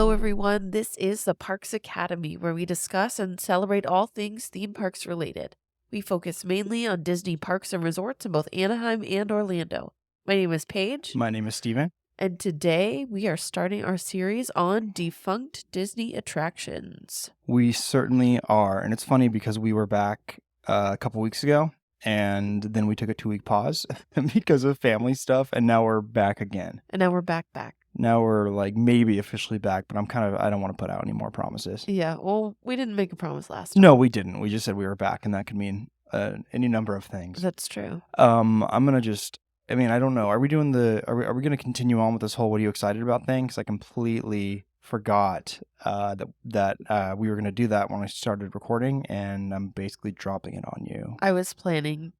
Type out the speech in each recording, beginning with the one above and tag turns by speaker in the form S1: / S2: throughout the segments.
S1: Hello, everyone. This is the Parks Academy, where we discuss and celebrate all things theme parks related. We focus mainly on Disney parks and resorts in both Anaheim and Orlando. My name is Paige.
S2: My name is Steven.
S1: And today we are starting our series on defunct Disney attractions.
S2: We certainly are. And it's funny because we were back a couple weeks ago and then we took a 2-week pause because of family stuff. And now we're back again.
S1: And now we're back.
S2: Now we're like maybe officially back, but I don't want to put out any more promises.
S1: Yeah, well, we didn't make a promise last time.
S2: No, we didn't. We just said we were back, and that could mean any number of things.
S1: That's true.
S2: I'm going to I don't know. Are we going to continue on with this whole what are you excited about thing? Because I completely forgot that we were going to do that when I started recording, and I'm basically dropping it on you.
S1: I was planning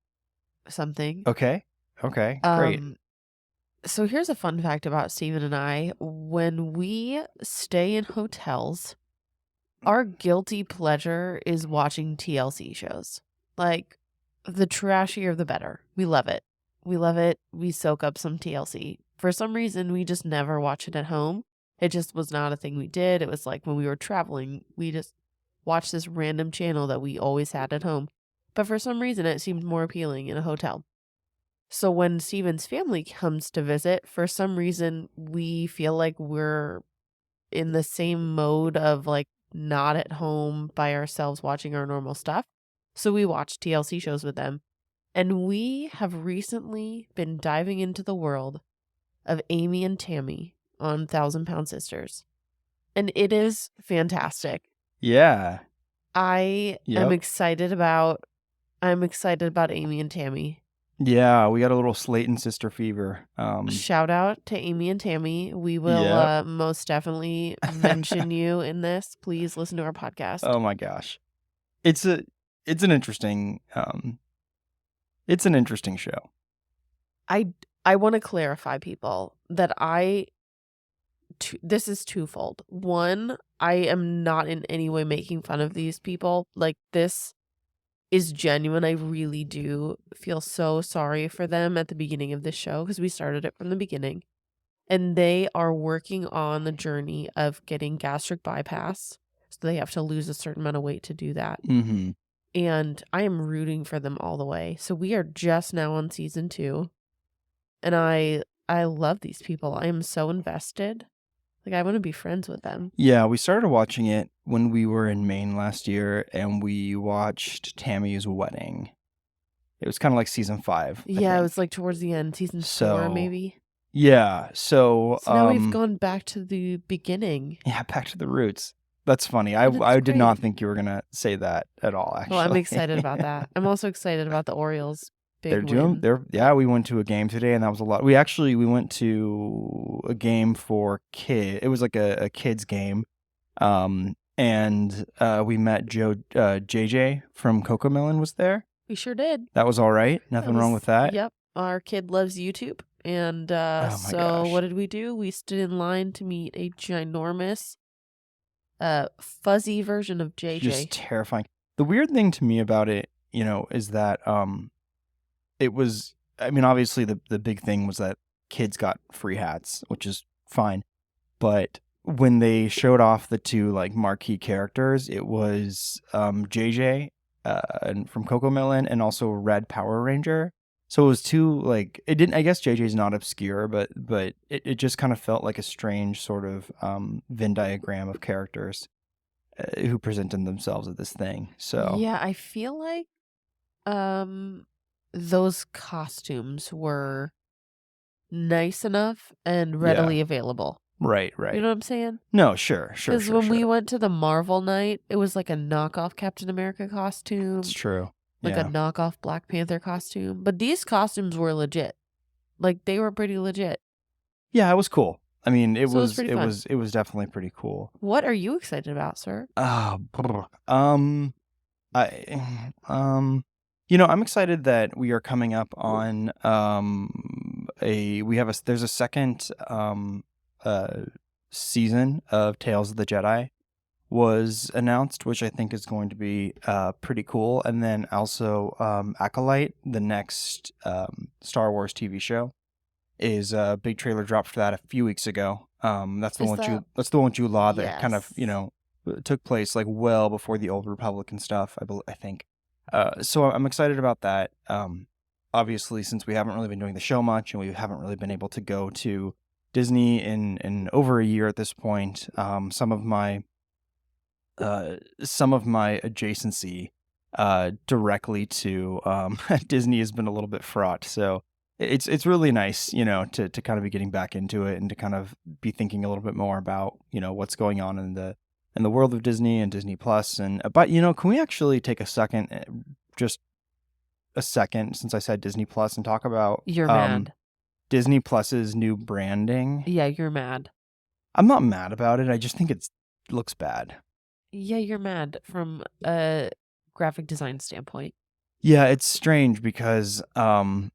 S1: something.
S2: Okay, great.
S1: So here's a fun fact about Steven and I. When we stay in hotels, our guilty pleasure is watching TLC shows. Like, the trashier the better. We love it. We soak up some TLC. For some reason, we just never watch it at home. It just was not a thing we did. It was like when we were traveling, we just watched this random channel that we always had at home. But for some reason, it seemed more appealing in a hotel. So when Steven's family comes to visit, for some reason, we feel like we're in the same mode of like not at home by ourselves watching our normal stuff. So we watch TLC shows with them. And we have recently been diving into the world of Amy and Tammy on 1,000-Pound Sisters. And it is fantastic.
S2: Yeah.
S1: I'm excited about Amy and Tammy.
S2: Yeah, we got a little Slayton sister fever.
S1: Shout out to Amy and Tammy. We will most definitely mention you in this. Please listen to our podcast.
S2: Oh my gosh, it's an interesting show.
S1: I want to clarify, people, that this is twofold. One, I am not in any way making fun of these people. Like, this is genuine. I really do feel so sorry for them at the beginning of this show because we started it from the beginning. And they are working on the journey of getting gastric bypass. So they have to lose a certain amount of weight to do that.
S2: Mm-hmm.
S1: And I am rooting for them all the way. So we are just now on season 2. And I love these people. I am so invested. Like, I want to be friends with them.
S2: Yeah, we started watching it when we were in Maine last year, and we watched Tammy's wedding. It was kind of like season 5.
S1: Yeah, it was like towards the end, season 4 maybe.
S2: Yeah, so
S1: now we've gone back to the beginning.
S2: Yeah, back to the roots. That's funny. I did not think you were gonna say that at all. Actually,
S1: well, I'm excited about that. I'm also excited about the Orioles. We
S2: went to a game today, and that was a lot. We went to a game for kid. It was like a kids game, and we met JJ from Cocomelon was there.
S1: We sure did.
S2: That was all right. Nothing wrong with that.
S1: Yep, our kid loves YouTube, and
S2: gosh.
S1: What did we do? We stood in line to meet a ginormous, fuzzy version of JJ.
S2: Just terrifying. The weird thing to me about it, is that it was, obviously the big thing was that kids got free hats, which is fine. But when they showed off the 2 like marquee characters, it was JJ from Cocomelon and also Red Power Ranger. So it was 2 like, it didn't, I guess JJ's not obscure, but it just kind of felt like a strange sort of Venn diagram of characters who presented themselves at this thing. So
S1: yeah, I feel like those costumes were nice enough and readily available.
S2: Right.
S1: You know what I'm saying?
S2: No, sure.
S1: Because when we went to the Marvel night, it was like a knockoff Captain America costume.
S2: It's true.
S1: Like a knockoff Black Panther costume. But these costumes were legit. Like, they were pretty legit.
S2: Yeah, it was cool. It was definitely pretty cool.
S1: What are you excited about, sir?
S2: I'm excited that we are coming up on there's a second season of Tales of the Jedi was announced, which I think is going to be pretty cool. And then also Acolyte, the next Star Wars TV show, is a big trailer dropped for that a few weeks ago. That's the
S1: Is
S2: one
S1: that
S2: that's the one July that kind of,
S1: yes.
S2: took place like well before the old Republican stuff, I think. So I'm excited about that. Obviously, since we haven't really been doing the show much and we haven't really been able to go to Disney in over a year at this point, some of my adjacency directly to Disney has been a little bit fraught. So it's really nice, to kind of be getting back into it and to kind of be thinking a little bit more about, what's going on in the world of Disney and Disney Plus. And but can we actually take a second, just a second, since I said Disney Plus, and talk about
S1: You're mad.
S2: Disney Plus's new branding?
S1: Yeah, you're mad.
S2: I'm not mad about it. I just think it looks bad.
S1: Yeah, you're mad from a graphic design standpoint.
S2: Yeah, it's strange because it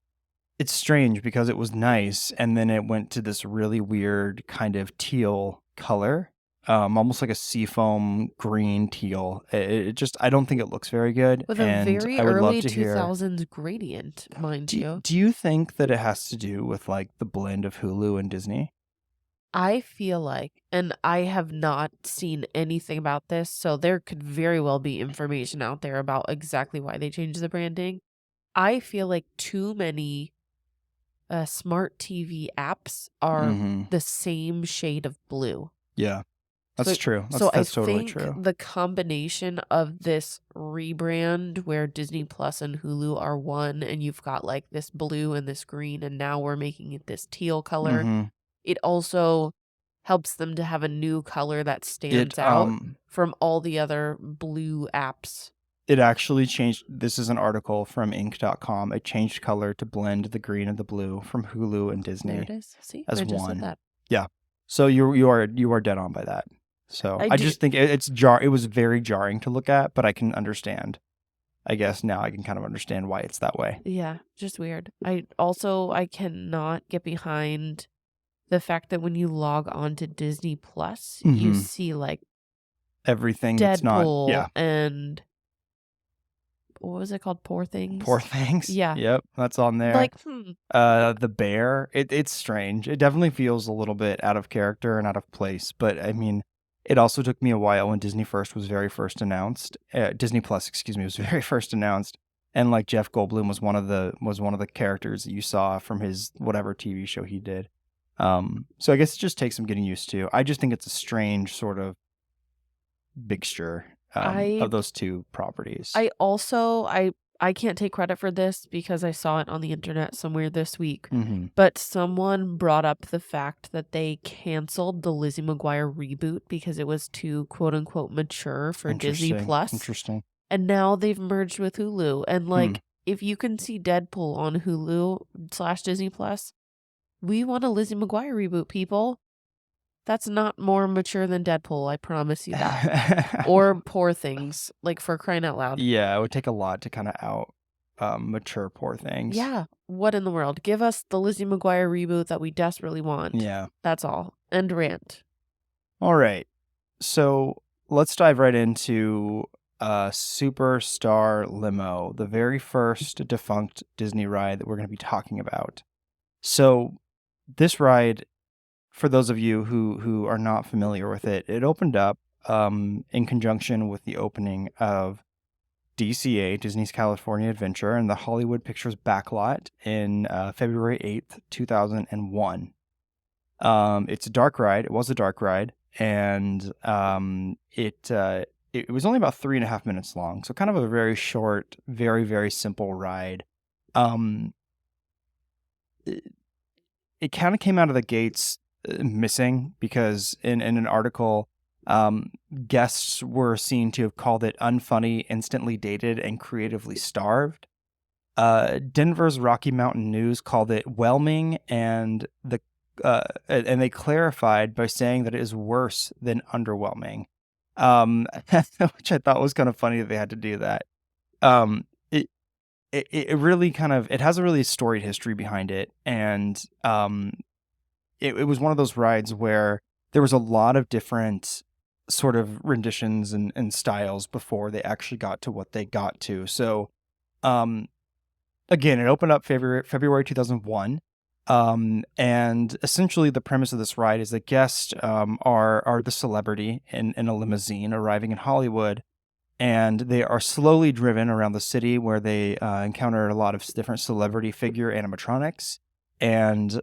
S2: was nice, and then it went to this really weird kind of teal color, almost like a seafoam green teal. It just, I don't think it looks very good,
S1: With a
S2: and
S1: very
S2: I would love
S1: early
S2: to hear.
S1: 2000s gradient, mind you.
S2: Do you think that it has to do with like the blend of Hulu and Disney?
S1: I feel like, and I have not seen anything about this, so there could very well be information out there about exactly why they changed the branding. I feel like too many smart TV apps are
S2: Mm-hmm.
S1: the same shade of blue.
S2: Yeah, that's
S1: So,
S2: true.
S1: so I
S2: That's totally
S1: think
S2: true.
S1: the combination of this rebrand where Disney Plus and Hulu are one, and you've got like this blue and this green, and now we're making it this teal color.
S2: Mm-hmm.
S1: It also helps them to have a new color that
S2: It
S1: stands out from all the other blue apps.
S2: It actually changed. This is an article from Inc.com. It changed color to blend the green and the blue from Hulu and
S1: There
S2: Disney
S1: it is. See,
S2: as
S1: I just said
S2: one.
S1: that.
S2: Yeah. So you are dead on by that. So
S1: I
S2: I
S1: do.
S2: just think it was very jarring to look at, but I can understand. I guess now I can kind of understand why it's that way.
S1: Yeah, just weird. I cannot get behind the fact that when you log on to Disney Plus, you
S2: Mm-hmm.
S1: see like
S2: Everything that's not,
S1: Deadpool
S2: yeah,
S1: and what was it called? Poor Things.
S2: Poor Things.
S1: Yeah.
S2: Yep, that's on there.
S1: Like,
S2: The bear. It's strange. It definitely feels a little bit out of character and out of place. But I mean, it also took me a while when Disney was very first announced. Disney Plus, excuse me, was very first announced, and like Jeff Goldblum was one of the characters that you saw from his whatever TV show he did. So I guess it just takes some getting used to. I just think it's a strange sort of mixture of those two properties.
S1: I can't take credit for this because I saw it on the internet somewhere this week.
S2: Mm-hmm.
S1: But someone brought up the fact that they canceled the Lizzie McGuire reboot because it was too quote unquote mature for Disney Plus.
S2: Interesting.
S1: And now they've merged with Hulu. And like, if you can see Deadpool on Hulu/Disney Plus, we want a Lizzie McGuire reboot, people. That's not more mature than Deadpool, I promise you that. Or Poor Things, like for crying out loud.
S2: Yeah, it would take a lot to kind of out mature Poor Things.
S1: Yeah. What in the world? Give us the Lizzie McGuire reboot that we desperately want.
S2: Yeah.
S1: That's all. End rant.
S2: All right. So let's dive right into Superstar Limo, the very first defunct Disney ride that we're going to be talking about. So this ride, for those of you who are not familiar with it, it opened up in conjunction with the opening of DCA, Disney's California Adventure, and the Hollywood Pictures backlot in February 8th, 2001. It's a dark ride. It was a dark ride, and it was only about 3.5 minutes long, so kind of a very short, very, very simple ride. It kind of came out of the gates missing because in an article, guests were seen to have called it unfunny, instantly dated, and creatively starved. Denver's Rocky Mountain News called it whelming, and they clarified by saying that it is worse than underwhelming, which I thought was kind of funny that they had to do that. It really kind of, it has a really storied history behind it, and it was one of those rides where there was a lot of different sort of renditions and styles before they actually got to what they got to. So again, it opened up February 2001. And essentially, the premise of this ride is that guests are the celebrity in a limousine arriving in Hollywood, and they are slowly driven around the city where they encounter a lot of different celebrity figure animatronics. And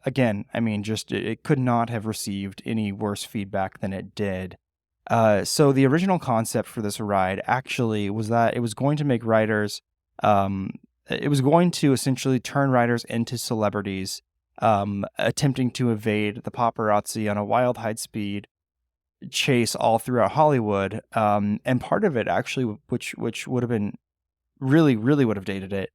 S2: again, I mean, just it could not have received any worse feedback than it did. So the original concept for this ride actually was that it was going to make riders, it was going to essentially turn riders into celebrities, attempting to evade the paparazzi on a wild high speed chase all throughout Hollywood. And part of it actually, which would have been really would have dated it,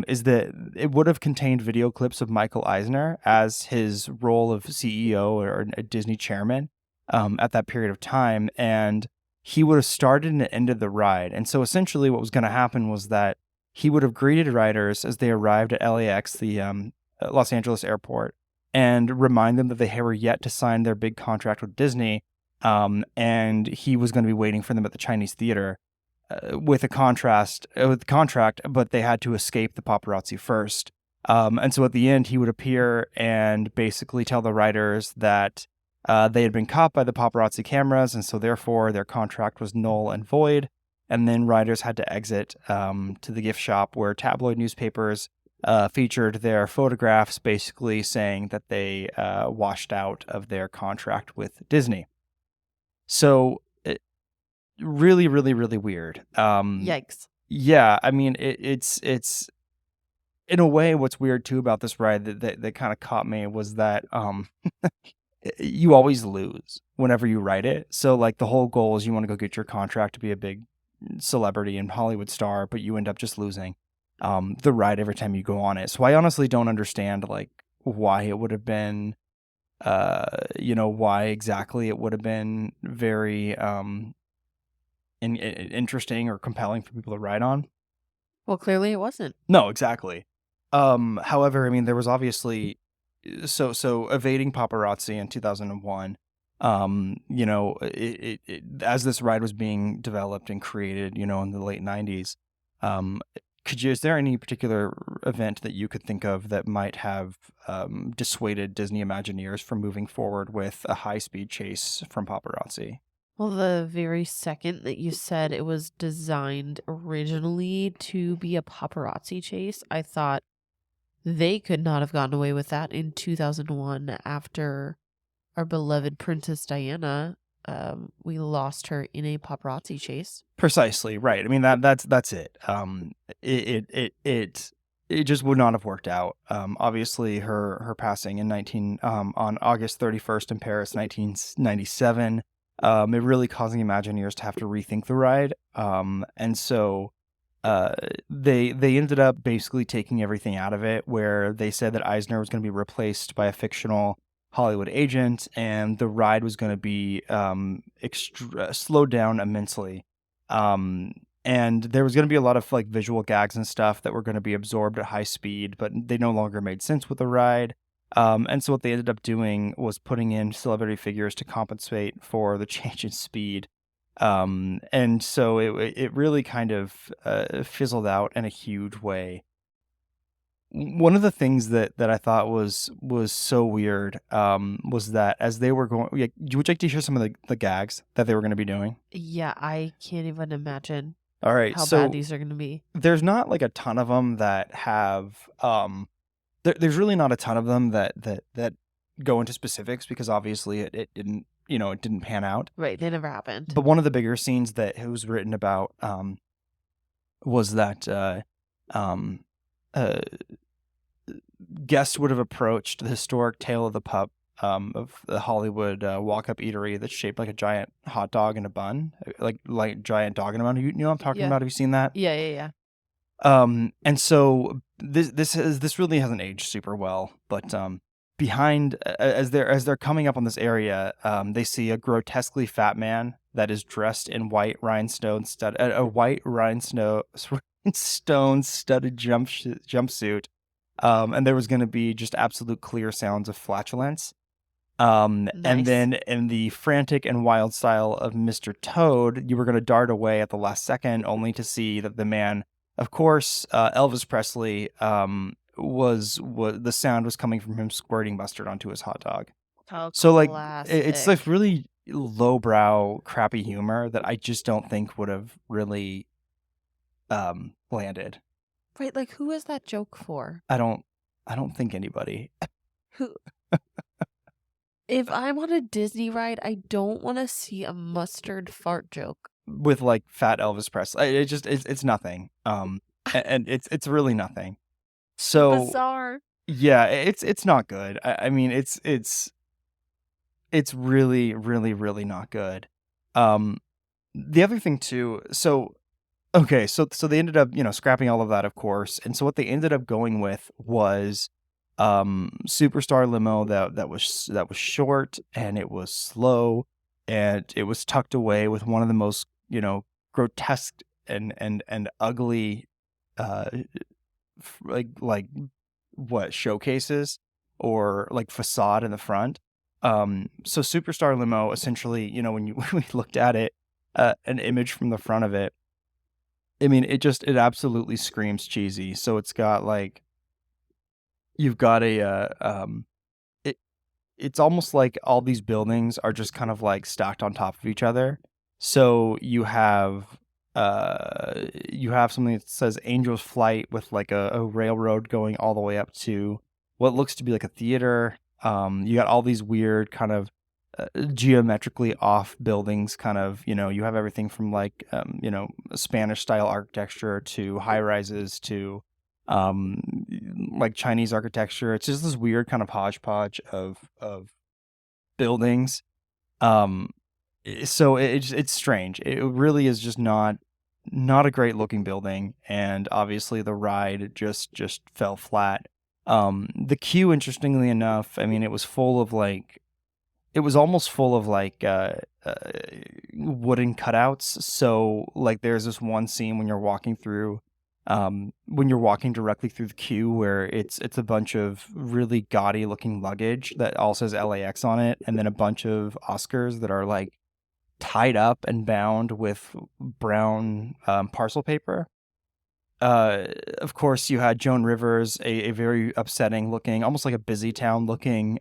S2: is that it would have contained video clips of Michael Eisner as his role of CEO or a Disney chairman at that period of time, and he would have started and ended the ride. And so essentially, what was going to happen was that he would have greeted riders as they arrived at LAX, the Los Angeles airport, and remind them that they were yet to sign their big contract with Disney. And he was going to be waiting for them at the Chinese theater with a contract, but they had to escape the paparazzi first. And so at the end, he would appear and basically tell the riders that they had been caught by the paparazzi cameras, and so therefore their contract was null and void. And then riders had to exit to the gift shop where tabloid newspapers featured their photographs, basically saying that they washed out of their contract with Disney. So really weird.
S1: Yikes.
S2: Yeah, I mean, it's in a way what's weird too about this ride that kind of caught me was that you always lose whenever you ride it. So like the whole goal is you want to go get your contract to be a big celebrity and Hollywood star, but you end up just losing the ride every time you go on it. So I honestly don't understand like why it would have been why exactly it would have been very interesting or compelling for people to ride on.
S1: Well, clearly it wasn't.
S2: No, exactly. However, I mean, there was obviously so evading paparazzi in 2001. As this ride was being developed and created, in the late 90s. Is there any particular event that you could think of that might have dissuaded Disney Imagineers from moving forward with a high-speed chase from paparazzi?
S1: Well, the very second that you said it was designed originally to be a paparazzi chase, I thought they could not have gotten away with that in 2001 after our beloved Princess Diana. We lost her in a paparazzi chase.
S2: Precisely, right. I mean that's it. It just would not have worked out. Obviously, her passing on August 31st in Paris, 1997. It really causing Imagineers to have to rethink the ride. And so they ended up basically taking everything out of it, where they said that Eisner was going to be replaced by a fictional Hollywood agent, and the ride was going to be slowed down immensely. And there was going to be a lot of like visual gags and stuff that were going to be absorbed at high speed, but they no longer made sense with the ride. And so what they ended up doing was putting in celebrity figures to compensate for the change in speed. And so it really kind of fizzled out in a huge way. One of the things that I thought was so weird was that as they were going, would you like to hear some of the gags that they were going to be doing?
S1: Yeah, I can't even imagine
S2: All right,
S1: how
S2: so
S1: bad these are going to be.
S2: there's not like a ton of them that have there's really not a ton of them that go into specifics, because obviously it didn't it didn't pan out.
S1: Right, they never happened.
S2: But one of the bigger scenes that it was written about was that guests would have approached the historic Tale of the Pup of the Hollywood walk-up eatery that's shaped like a giant hot dog in a bun, like giant dog in a bun. You know what I'm talking
S1: Yeah.
S2: about? Have you seen that?
S1: Yeah.
S2: And so this really hasn't aged super well, but behind as they're coming up on this area, they see a grotesquely fat man that is dressed in white rhinestone studded jumpsuit. And there was going to be just absolute clear sounds of flatulence. And
S1: Nice.
S2: then in the frantic and wild style of Mr. Toad, you were going to dart away at the last second, only to see that the man, of course, Elvis Presley, was the sound was coming from him squirting mustard onto his hot dog.
S1: How
S2: So like it's like
S1: classic.
S2: really lowbrow, crappy humor that I just don't think would have really landed.
S1: Right, like who is that joke for?
S2: I don't think anybody
S1: Who If I'm on a Disney ride, I don't want to see a mustard fart joke.
S2: with like fat Elvis Presley. It's nothing. And it's really nothing. So
S1: Bizarre.
S2: yeah, it's not good. I mean, it's really, really, really not good. Um, the other thing too, so okay, so they ended up, scrapping all of that, of course, and so what they ended up going with was, Superstar Limo that was short, and it was slow, and it was tucked away with one of the most, grotesque and ugly, uh, like what, showcases or like facade in the front. So Superstar Limo essentially, when you when we looked at it, an image from the front of it, I mean, it absolutely screams cheesy. So it's got like you've got it it's almost like all these buildings are just kind of like stacked on top of each other. So you have something that says Angel's Flight with like a railroad going all the way up to what looks to be like a theater. You got all these weird kind of geometrically off buildings, kind of, you have everything from like, Spanish style architecture to high rises to um, like Chinese architecture. It's just this weird kind of hodgepodge of buildings. Um, so it's strange. It really is just not a great looking building, and obviously the ride just fell flat. The queue, interestingly enough, I mean, it was almost full of like wooden cutouts. So like there's this one scene when you're walking directly through the queue where it's a bunch of really gaudy looking luggage that all says LAX on it, and then a bunch of Oscars that are like tied up and bound with brown parcel paper. Of course, you had Joan Rivers, a very upsetting looking, almost like a busy town looking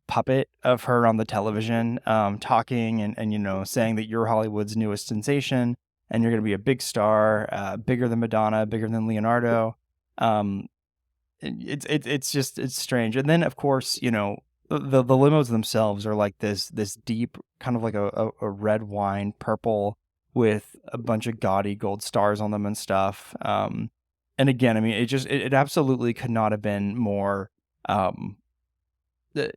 S2: puppet of her on the television, talking and saying that you're Hollywood's newest sensation and you're going to be a big star, bigger than Madonna, bigger than Leonardo. Um, it's strange. And then of course, the limos themselves are like this deep kind of like a red wine purple with a bunch of gaudy gold stars on them and stuff. And again, I mean, it absolutely could not have been more um uh,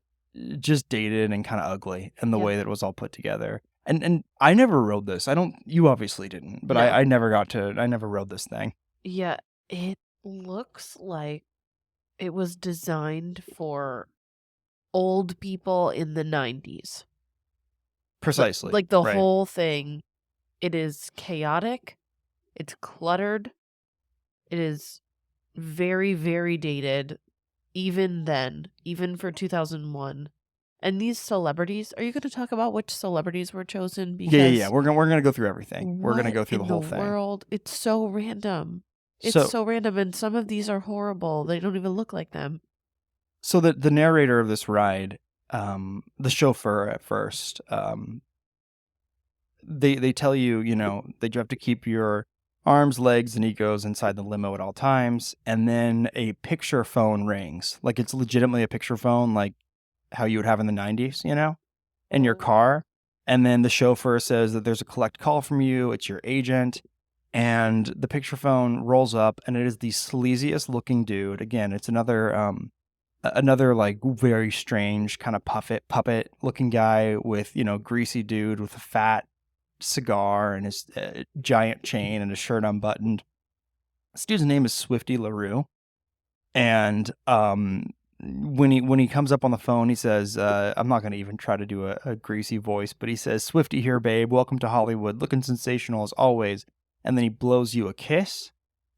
S2: just dated and kind of ugly in the
S1: Yeah.
S2: way that it was all put together. And I never rode this. I don't. You obviously didn't, but
S1: No.
S2: I never got to. I never rode this thing.
S1: Yeah, it looks like it was designed for old people in the 90s.
S2: Precisely.
S1: Like the
S2: Right.
S1: whole thing, it is chaotic, it's cluttered, it is very, very dated, even then, even for 2001. And these celebrities, are you going to talk about which celebrities were chosen?
S2: Yeah.
S1: Because
S2: We're gonna go through everything. We're gonna
S1: what
S2: go through the
S1: in the
S2: whole thing.
S1: world? It's so random. It's
S2: So
S1: so random, and some of these are horrible. They don't even look like them.
S2: so the narrator of this ride, the chauffeur at first, they tell you, that you have to keep your arms, legs, and egos inside the limo at all times, and then a picture phone rings. Like it's legitimately a picture phone, like how you would have in the 90s, in your
S1: Oh.
S2: car. And then the chauffeur says that there's a collect call from you, it's your agent, and the picture phone rolls up, and it is the sleaziest looking dude. Again, it's another like very strange kind of puppet looking guy with, greasy dude with a fat cigar and his giant chain and his shirt unbuttoned. This dude's name is Swifty LaRue, and when he comes up on the phone, he says, I'm not going to even try to do a greasy voice, but he says, "Swifty here, babe. Welcome to Hollywood. Looking sensational as always." And then he blows you a kiss.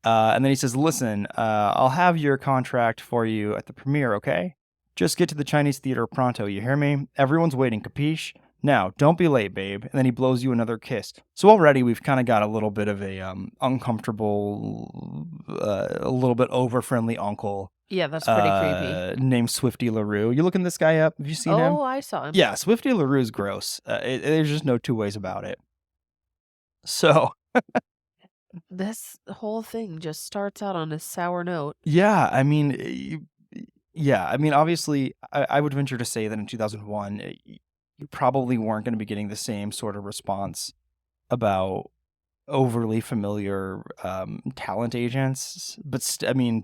S2: And then he says, "Listen, I'll have your contract for you at the premiere, okay? Just get to the Chinese theater pronto, you hear me? Everyone's waiting, capiche? Now, don't be late, babe. And then he blows you another kiss. So already we've kind of got a little bit of a uncomfortable, a little bit over-friendly uncle
S1: Yeah, that's pretty creepy.
S2: named Swifty LaRue. You looking this guy up? Have you seen him?
S1: Oh, I saw him.
S2: Yeah, Swifty LaRue is gross. There's just no two ways about it. So,
S1: This whole thing just starts out on a sour note.
S2: yeah, I mean, obviously, I would venture to say that in 2001, you probably weren't going to be getting the same sort of response about overly familiar talent agents, but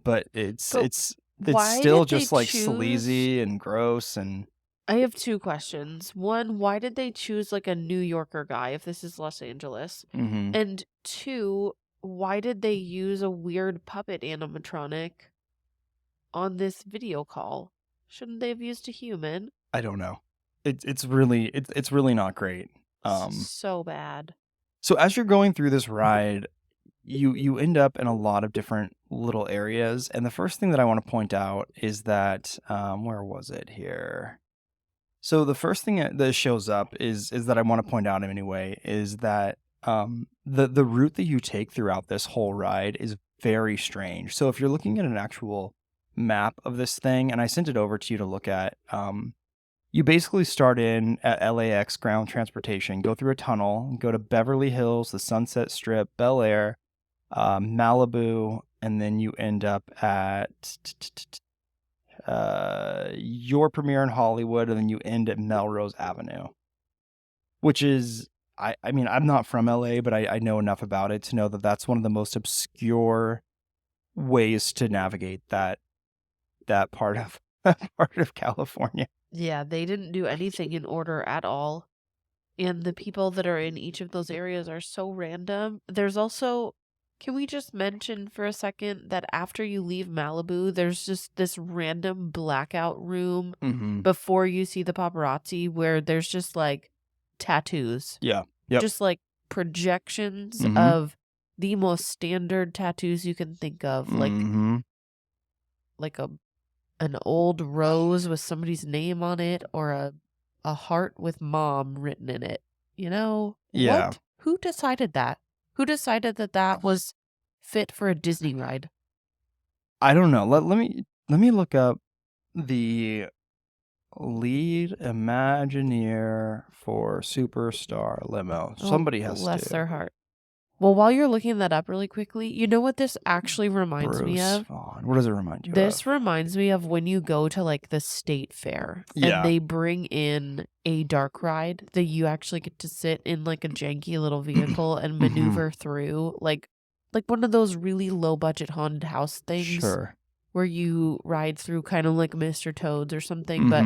S2: but it's
S1: But
S2: it's
S1: why
S2: still
S1: did they
S2: just like
S1: choose?
S2: sleazy and gross and
S1: I have two questions. One, why did they choose like a New Yorker guy if this is Los Angeles?
S2: mhm.
S1: And two, why did they use a weird puppet animatronic on this video call? Shouldn't they have used a human?
S2: I don't know. It's really not great.
S1: So bad.
S2: So as you're going through this ride, you end up in a lot of different little areas, and the first thing that I want to point out is that where was it here? So the first thing that shows up is that I want to point out anyway is that the route that you take throughout this whole ride is very strange. So if you're looking at an actual map of this thing, and I sent it over to you to look at, you basically start in at LAX ground transportation, go through a tunnel, go to Beverly Hills, the Sunset Strip, Bel Air, Malibu, and then you end up at your premiere in Hollywood, and then you end at Melrose Avenue, which is, I mean, I'm not from LA, but I know enough about it to know that that's one of the most obscure ways to navigate that part of part of California.
S1: Yeah, they didn't do anything in order at all. And the people that are in each of those areas are so random. There's also, can we just mention for a second that after you leave Malibu, there's just this random blackout room
S2: Mm-hmm.
S1: before you see the paparazzi where there's just like tattoos.
S2: Yeah. Yep.
S1: Just like projections
S2: Mhm.
S1: of the most standard tattoos you can think of.
S2: Mhm.
S1: Like an old rose with somebody's name on it, or a heart with mom written in it. You know?
S2: Yeah.
S1: What? Who decided that? Who decided that that was fit for a Disney ride?
S2: I don't know. Let me look up the lead Imagineer for Superstar Limo. Somebody has
S1: bless
S2: to.
S1: their heart. Well, while you're looking that up really quickly, you know what this actually reminds me
S2: Bruce
S1: of?
S2: Vaughn. What does it remind you
S1: This
S2: of?
S1: reminds me of when you go to like the state fair
S2: Yeah.
S1: and they bring in a dark ride that you actually get to sit in like a janky little vehicle and maneuver through like one of those really low budget haunted house things
S2: Sure.
S1: where you ride through kind of like Mr. Toads or something, but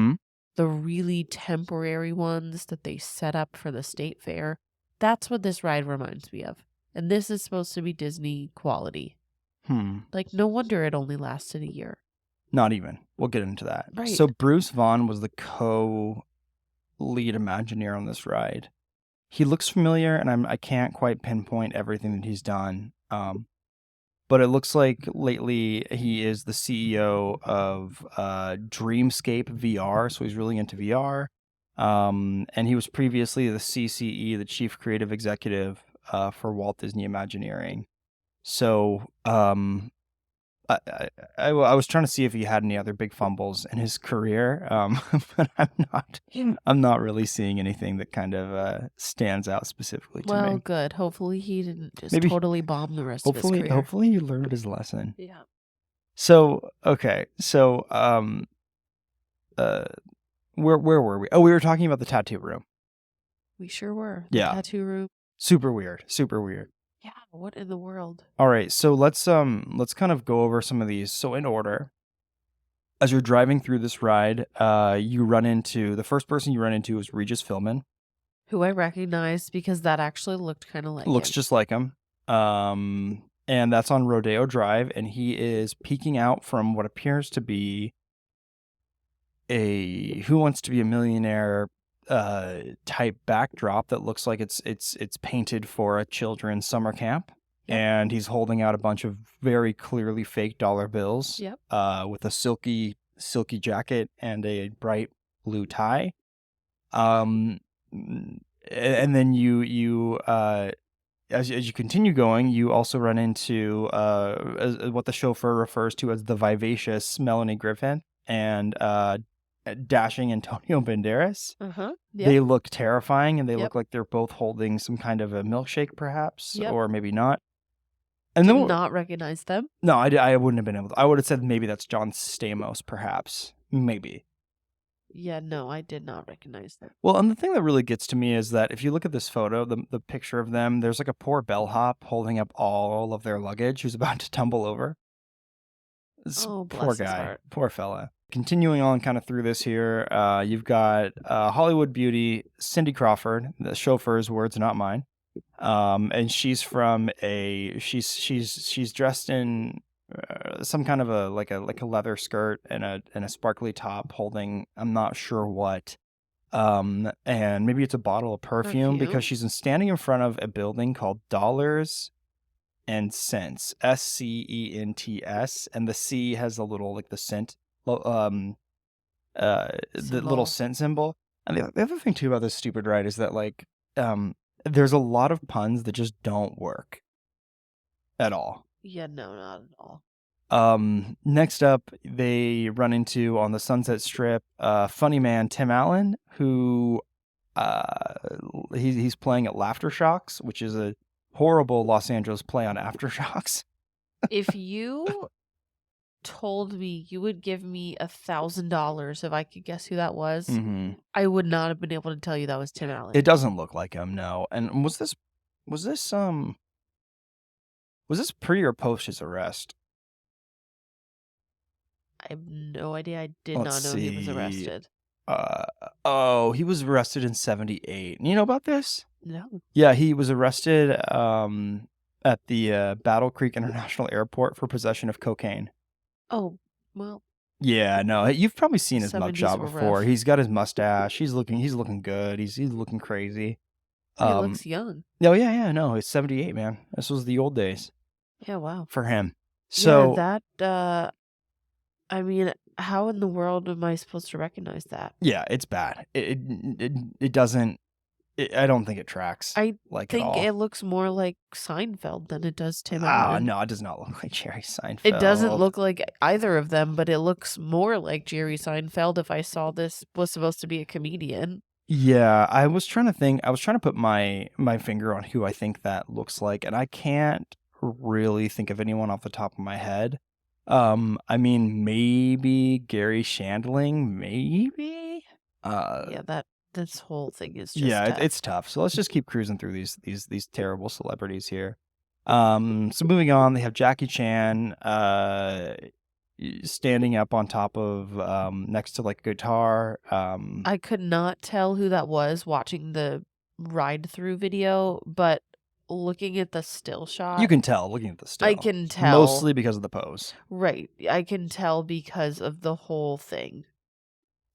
S1: the really temporary ones that they set up for the state fair. That's what this ride reminds me of. And this is supposed to be Disney quality. Like, no wonder it only lasted a year.
S2: Not even. We'll get into that.
S1: Right.
S2: So Bruce Vaughn was the co-lead Imagineer on this ride. He looks familiar, and I can't quite pinpoint everything that he's done. But it looks like lately he is the CEO of Dreamscape VR, so he's really into VR. And he was previously the CCE, the Chief Creative Executive for Walt Disney Imagineering. So I was trying to see if he had any other big fumbles in his career, but I'm not really seeing anything that kind of stands out specifically to me.
S1: Well, good. Hopefully he didn't just totally bomb the rest of his career.
S2: Hopefully he learned his lesson.
S1: Yeah.
S2: So okay, so where were we? Oh, we were talking about the tattoo room.
S1: We sure were.
S2: Yeah.
S1: Tattoo room.
S2: Super weird. Super weird.
S1: Yeah, what in the world?
S2: All right, so let's kind of go over some of these. So in order, as you're driving through this ride, you run into the first person you run into is Regis Philbin,
S1: who I recognized because that actually looked kind of like
S2: looks
S1: him.
S2: just like him. And that's on Rodeo Drive, and he is peeking out from what appears to be a Who Wants to Be a Millionaire type backdrop that looks like it's painted for a children's summer camp. Yep. And he's holding out a bunch of very clearly fake dollar bills.
S1: Yep.
S2: With a silky jacket and a bright blue tie. and then as you continue going, you also run into as what the chauffeur refers to as the vivacious Melanie Griffin and dashing Antonio Banderas.
S1: Yep.
S2: They look terrifying, and they
S1: Yep.
S2: look like they're both holding some kind of a milkshake, perhaps,
S1: Yep.
S2: or maybe not. And
S1: Did
S2: then
S1: not recognize them.
S2: no, I wouldn't have been able to. I would have said maybe that's John Stamos, perhaps, maybe.
S1: Yeah, no, I did not recognize them.
S2: Well, and the thing that really gets to me is that if you look at this photo, the picture of them, there's like a poor bellhop holding up all of their luggage who's about to tumble over.
S1: Oh,
S2: Poor
S1: bless his
S2: guy,
S1: heart.
S2: poor fella. Continuing on kind of through this here, you've got Hollywood beauty Cindy Crawford, the chauffeur's words, not mine. And she's from she's dressed in some kind of a leather skirt and a sparkly top, holding I'm not sure what. And maybe it's a bottle of perfume because she's standing in front of a building called Dollars and Cents, SCENTS, and the C has a little like the cent, the little cent symbol. And the other thing too about this stupid ride is that like there's a lot of puns that just don't work at all.
S1: Yeah, no, not at all.
S2: Next up, they run into on the Sunset Strip, funny man Tim Allen, who he's playing at Laughter Shocks, which is a horrible Los Angeles play on Aftershocks.
S1: If you told me you would give me $1,000 if I could guess who that was,
S2: Mm-hmm.
S1: I would not have been able to tell you that was Tim Allen.
S2: It doesn't look like him, no. And was this pre or post his arrest?
S1: I have no idea. I did
S2: Let's
S1: not know he was
S2: see.
S1: arrested.
S2: He was arrested in 1978. You know about this?
S1: No.
S2: Yeah, he was arrested at the Battle Creek International Airport for possession of cocaine.
S1: Oh, well.
S2: Yeah, no, you've probably seen his
S1: 70s
S2: mugshot
S1: were
S2: before.
S1: rough.
S2: He's got his mustache. He's looking good. He's looking crazy.
S1: He looks young.
S2: No, yeah, no, it's 1978, man. This was the old days.
S1: Yeah, wow.
S2: For him. So
S1: yeah, that I mean, how in the world am I supposed to recognize that?
S2: Yeah, it's bad. It doesn't. I don't think it tracks.
S1: I
S2: like
S1: think
S2: at all.
S1: it looks more like Seinfeld than it does Tim Allen.
S2: No, it does not look like Jerry Seinfeld.
S1: It doesn't look like either of them, but it looks more like Jerry Seinfeld if I saw this was supposed to be a comedian.
S2: Yeah, I was trying to think. I was trying to put my finger on who I think that looks like, and I can't really think of anyone off the top of my head. I mean, maybe Gary Shandling, maybe.
S1: Yeah, this whole thing is just tough.
S2: It's tough. So let's just keep cruising through these terrible celebrities here. So moving on, they have Jackie Chan standing up on top of next to like a guitar.
S1: I could not tell who that was watching the ride through video, but looking at the still shot,
S2: you can tell looking at the still.
S1: I can tell
S2: mostly because of the pose.
S1: Right, I can tell because of the whole thing.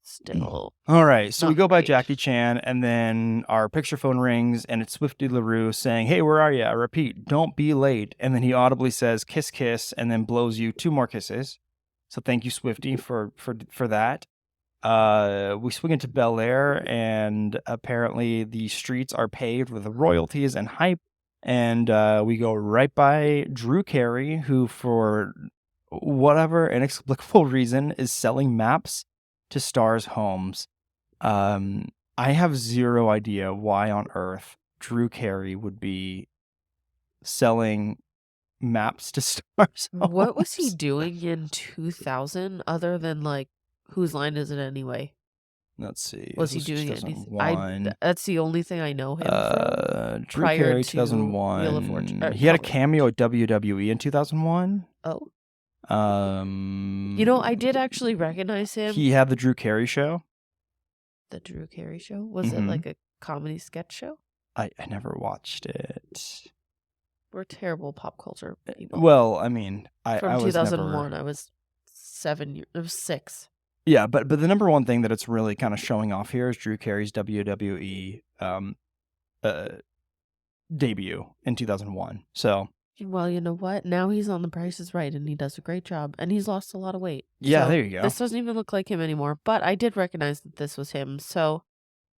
S1: Still.
S2: All right, so we go by
S1: great.
S2: Jackie Chan, and then our picture phone rings, and it's Swifty LaRue saying, "Hey, where are you? I repeat, don't be late." And then he audibly says, "Kiss, kiss," and then blows you 2 more kisses. So thank you, Swifty, for that. We swing into Bel Air, and apparently the streets are paved with royalties and hype. And we go right by Drew Carey, who, for whatever inexplicable reason, is selling maps to stars' homes. I have zero idea why on earth Drew Carey would be selling maps to stars' homes.
S1: What was he doing in 2000 other than like, whose line is it anyway?
S2: Let's see.
S1: Was he doing anything? That's the only thing I know him from.
S2: Drew
S1: prior
S2: Carey,
S1: to
S2: 2001.
S1: Wheel of Fortune,
S2: he had a cameo at WWE in 2001.
S1: Oh.
S2: You
S1: know, I did actually recognize him.
S2: He had the Drew Carey show.
S1: The Drew Carey show? Was it like a comedy sketch show?
S2: I never watched it.
S1: We're terrible pop culture people.
S2: Well, I mean,
S1: from 2001,
S2: I
S1: was 6.
S2: Yeah, but the number one thing that it's really kind of showing off here is Drew Carey's WWE debut in 2001. So,
S1: well, you know what? Now he's on The Price is Right, and he does a great job, and he's lost a lot of weight.
S2: Yeah,
S1: so
S2: there you go.
S1: This doesn't even look like him anymore, but I did recognize that this was him. So,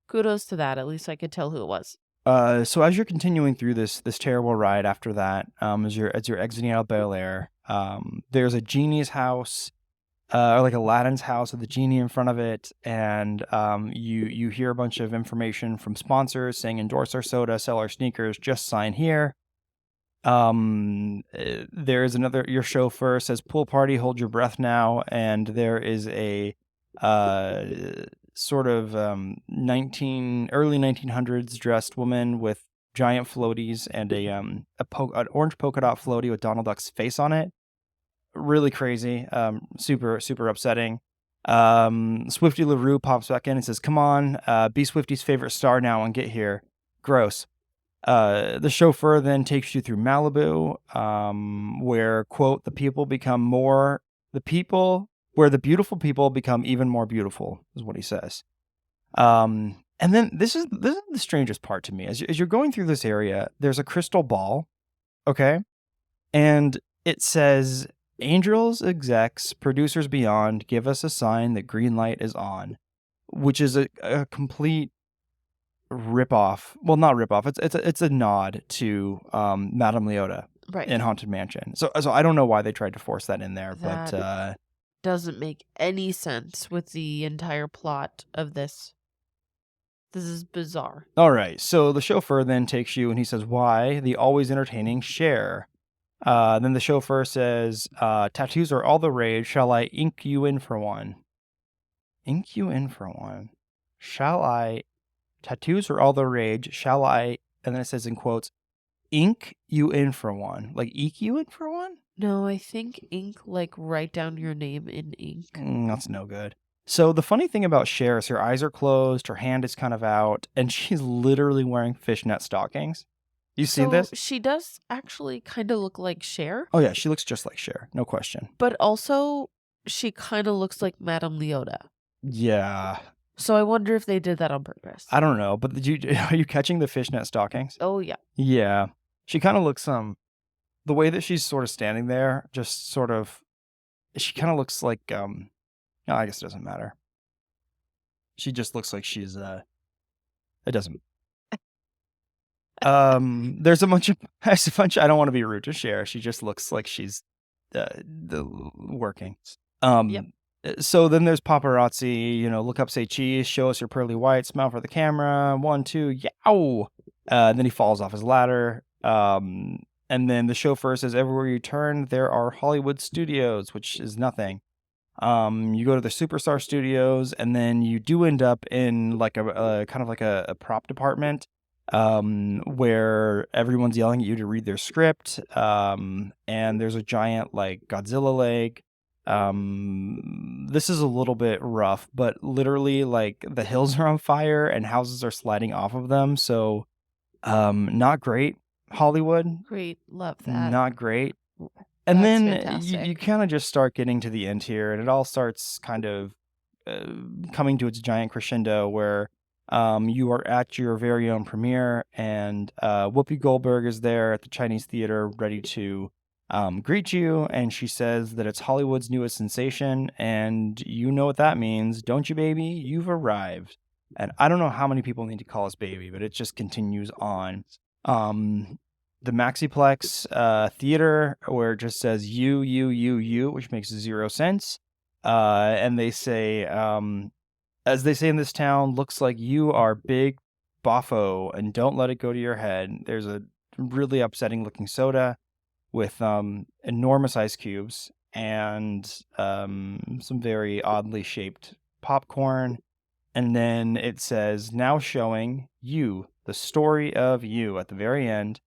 S1: Kudos to that. At least I could tell who it was.
S2: So as you're continuing through this terrible ride after that, as you're exiting out of Bel Air, there's a genie's house, or like Aladdin's house with a genie in front of it, and you hear a bunch of information from sponsors saying endorse our soda, sell our sneakers, just sign here. There is another. Your chauffeur says pool party, hold your breath now, and there is a uh sort of early 1900s dressed woman with giant floaties and an orange polka dot floaty with Donald Duck's face on it. Really crazy. Super super upsetting. Swifty LaRue pops back in and says, "Come on, be Swifty's favorite star now and get here." Gross. The chauffeur then takes you through Malibu, where, quote, where the beautiful people become even more beautiful, is what he says. And then this is the strangest part to me. As you're going through this area, there's a crystal ball, okay? And it says, Angels, execs, producers beyond, give us a sign that green light is on, which is a complete rip off. Well, not rip off. It's a nod to Madame Leota
S1: Right.
S2: in Haunted Mansion. So I don't know why they tried to force that in there, but
S1: doesn't make any sense with the entire plot of this. This is bizarre.
S2: All right. So the chauffeur then takes you and he says, "Why the always entertaining Cher?" Then the chauffeur says, "Tattoos are all the rage. Shall I ink you in for one?" Ink you in for one. Shall I? Tattoos are all the rage. Shall I? And then it says in quotes, ink you in for one. Like eke you in for one?
S1: No, I think ink, like write down your name in ink.
S2: That's no good. So the funny thing about Cher is her eyes are closed, her hand is kind of out, and she's literally wearing fishnet stockings. You see this?
S1: She does actually kind of look like Cher.
S2: Oh yeah, she looks just like Cher, no question.
S1: But also, she kind of looks like Madame Leota.
S2: Yeah.
S1: So I wonder if they did that on purpose.
S2: I don't know, but are you catching the fishnet stockings?
S1: Oh yeah.
S2: Yeah. She kind of looks the way that she's sort of standing there, just sort of, she kind of looks like no, I guess it doesn't matter. She just looks like she's it doesn't. There's a bunch of I don't want to be rude to Cher. She just looks like she's working.
S1: Yep.
S2: So then there's paparazzi, look up, say cheese, show us your pearly white, smile for the camera, 1, 2, yow. And then he falls off his ladder. And then the chauffeur says, everywhere you turn, there are Hollywood studios, which is nothing. You go to the Superstar Studios, and then you do end up in like a kind of like a prop department, where everyone's yelling at you to read their script. And there's a giant like Godzilla leg. This is a little bit rough, but literally like the hills are on fire and houses are sliding off of them. So, not great, Hollywood.
S1: Great. Love that.
S2: Not great. And
S1: That's
S2: then
S1: fantastic.
S2: you kind of just start getting to the end here, and it all starts kind of coming to its giant crescendo where you are at your very own premiere, and Whoopi Goldberg is there at the Chinese theater ready to greet you, and she says that it's Hollywood's newest sensation, and you know what that means, don't you, baby? You've arrived. And I don't know how many people need to call us baby, but it just continues on. The Maxiplex theater, where it just says you, which makes 0 sense. And they say, as they say in this town, looks like you are big boffo, and don't let it go to your head. There's a really upsetting looking soda with enormous ice cubes and some very oddly shaped popcorn. And then it says, now showing you, the story of you at the very end,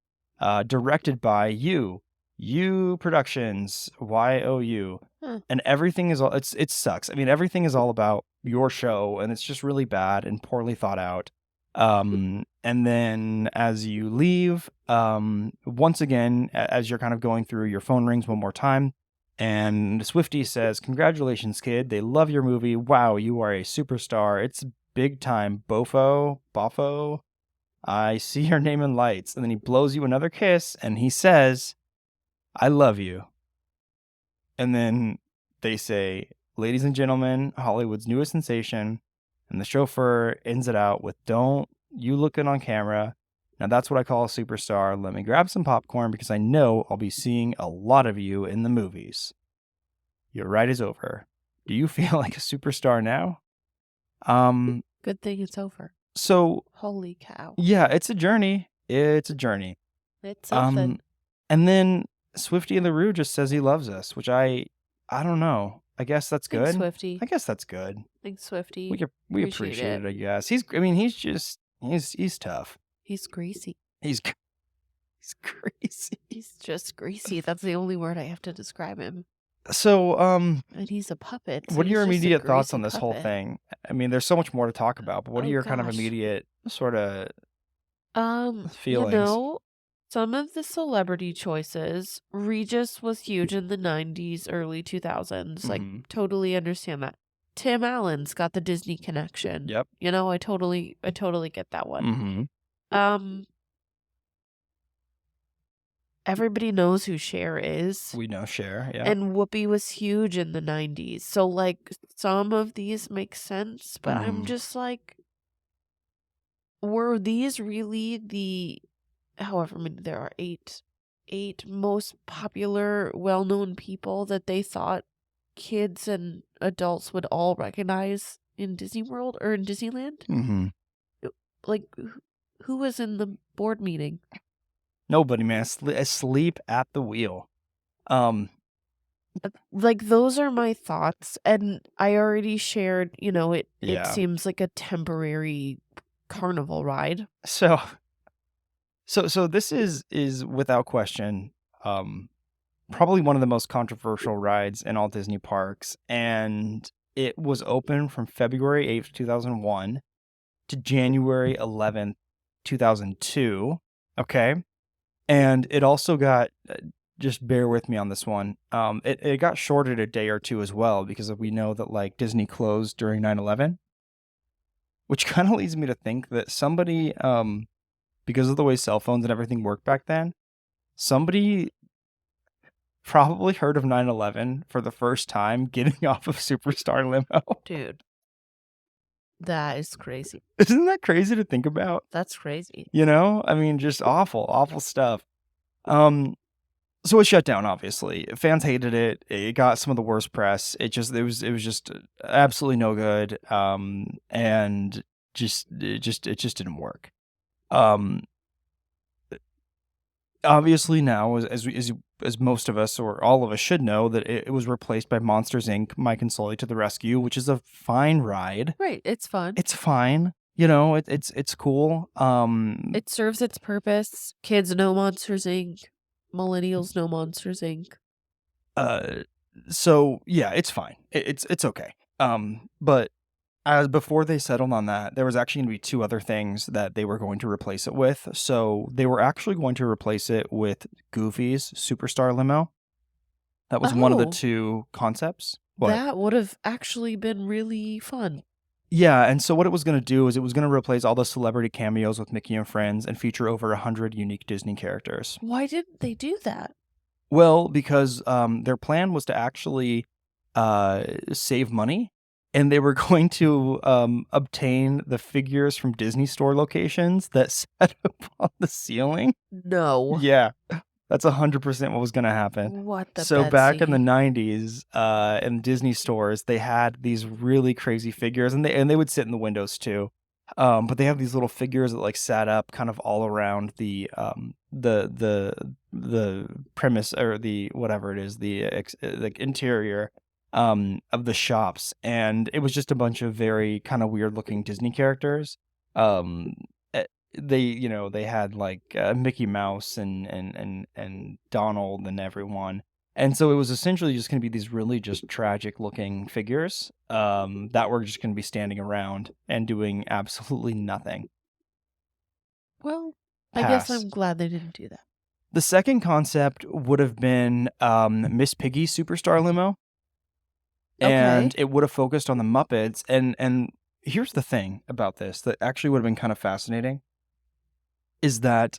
S2: directed by you Productions, YOU. And everything is all, it sucks. I mean, everything is all about your show, and it's just really bad and poorly thought out. And then as you leave, once again, as you're kind of going through, your phone rings one more time, and Swifty says, congratulations, kid. They love your movie. Wow, you are a superstar. It's big time, boffo. I see your name in lights. And then he blows you another kiss, and he says, I love you. And then they say, ladies and gentlemen, Hollywood's newest sensation, And the chauffeur ends it out with, "Don't you looking on camera. Now that's what I call a superstar. Let me grab some popcorn because I know I'll be seeing a lot of you in the movies. Your ride is over. Do you feel like a superstar now?"
S1: Good thing it's over.
S2: So
S1: Holy cow.
S2: yeah, it's a journey. It's a journey.
S1: It's something.
S2: And then Swifty and the Roo just says he loves us, which I don't know. I guess that's
S1: Thanks,
S2: good.
S1: Swifty.
S2: I guess that's good.
S1: Thanks, Swifty.
S2: We appreciate it. I guess he's tough.
S1: He's greasy.
S2: He's crazy.
S1: He's just greasy. That's the only word I have to describe him.
S2: So,
S1: And he's a puppet. So
S2: what are your
S1: he's just a
S2: immediate thoughts
S1: greasy
S2: on this whole
S1: puppet.
S2: thing? I mean, there's so much more to talk about, but what are
S1: Oh,
S2: your kind of
S1: gosh.
S2: immediate sort of feelings?
S1: You know, some of the celebrity choices, Regis was huge in the 90s, early 2000s. Like,
S2: Mhm.
S1: totally understand that. Tim Allen's got the Disney connection.
S2: Yep.
S1: You know, I totally get that one.
S2: Mhm.
S1: Everybody knows who Cher is.
S2: We know Cher, yeah.
S1: And Whoopi was huge in the 90s. So, like, some of these make sense, but I'm
S2: Mhm.
S1: just like, were these really the, however many there are, eight most popular, well-known people that they thought kids and adults would all recognize in Disney World or in Disneyland?
S2: Mhm.
S1: Like, who was in the board meeting?
S2: Nobody, man. Asleep at the wheel.
S1: Like, those are my thoughts, and I already shared, you know, it
S2: Yeah.
S1: seems like a temporary carnival ride.
S2: So this is without question, probably one of the most controversial rides in all Disney parks, and it was open from February 8th, 2001 to January 11th, 2002. Okay. And it also got, just bear with me on this one. It got shorted a day or two as well because we know that like Disney closed during 9/11, which kind of leads me to think that somebody, because of the way cell phones and everything worked back then, somebody probably heard of 9/11 for the first time getting off of Superstar Limo.
S1: Dude, that is crazy.
S2: Isn't that crazy to think about?
S1: That's crazy.
S2: You know? I mean, just awful stuff. So it shut down, obviously. Fans hated it. It got some of the worst press. It was just absolutely no good. And it just didn't work. Obviously now, as most of us or all of us should know, that it was replaced by Monsters Inc. Mike and Sully to the Rescue, which is a fine ride.
S1: Right, it's fun.
S2: It's fine. You know, it's cool.
S1: It serves its purpose. Kids know Monsters Inc. Millennials know Monsters Inc.
S2: So yeah, it's fine. It's okay. But as before they settled on that, there was actually going to be two other things that they were going to replace it with. So they were actually going to replace it with Goofy's Superstar Limo. That was one of the
S1: Oh.
S2: two concepts. What?
S1: That would have actually been really fun.
S2: Yeah, and so what it was going to do is it was going to replace all the celebrity cameos with Mickey and Friends and feature over 100 unique Disney characters.
S1: Why didn't they do that?
S2: Well, because their plan was to actually save money, and they were going to obtain the figures from Disney Store locations that set up on the ceiling.
S1: No.
S2: Yeah, that's 100% what was going to happen.
S1: What the
S2: So back in the
S1: Betsy?
S2: 90s, in Disney stores, they had these really crazy figures, and they would sit in the windows too. But they have these little figures that like sat up kind of all around the premise or the whatever it is, the like interior of the shops, and it was just a bunch of very kind of weird looking Disney characters. They had like Mickey Mouse and Donald and everyone. And so it was essentially just going to be these really just tragic looking figures that were just going to be standing around and doing absolutely nothing.
S1: Well, I guess I'm glad they didn't do that.
S2: The second concept would have been Miss Piggy's Superstar Limo. And it would have focused on the Muppets. And here's the thing about this that actually would have been kind of fascinating is that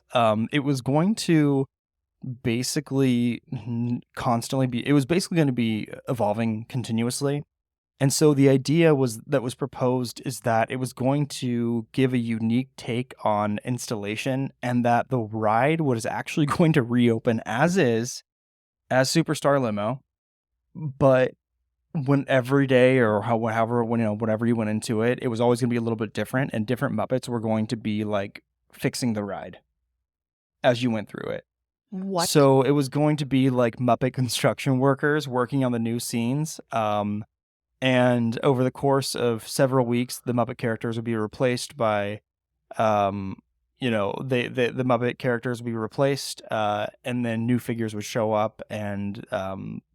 S2: it was going to basically constantly be, it was basically going to be evolving continuously. And so the idea was proposed is that it was going to give a unique take on installation, and that the ride was actually going to reopen as Superstar Limo, but when every day or whenever you went into it, it was always going to be a little bit different, and different Muppets were going to be like fixing the ride as you went through it.
S1: What?
S2: So it was going to be like Muppet construction workers working on the new scenes. And over the course of several weeks, the Muppet characters would be replaced by, the Muppet characters would be replaced, and then new figures would show up, and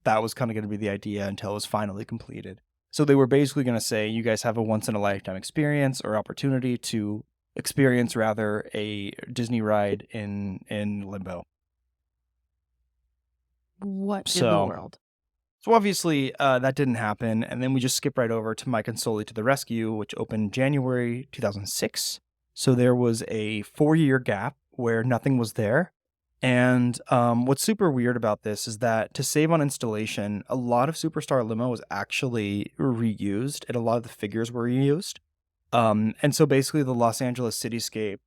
S2: that was kind of going to be the idea until it was finally completed. So they were basically going to say, you guys have a once-in-a-lifetime experience or opportunity to experience, rather, a Disney ride in Limbo.
S1: What in the world?
S2: So obviously that didn't happen, and then we just skip right over to My Consoli to the Rescue, which opened January 2006. So there was a 4-year gap where nothing was there. And what's super weird about this is that to save on installation, a lot of Superstar Limo was actually reused, and a lot of the figures were reused. And so basically the Los Angeles cityscape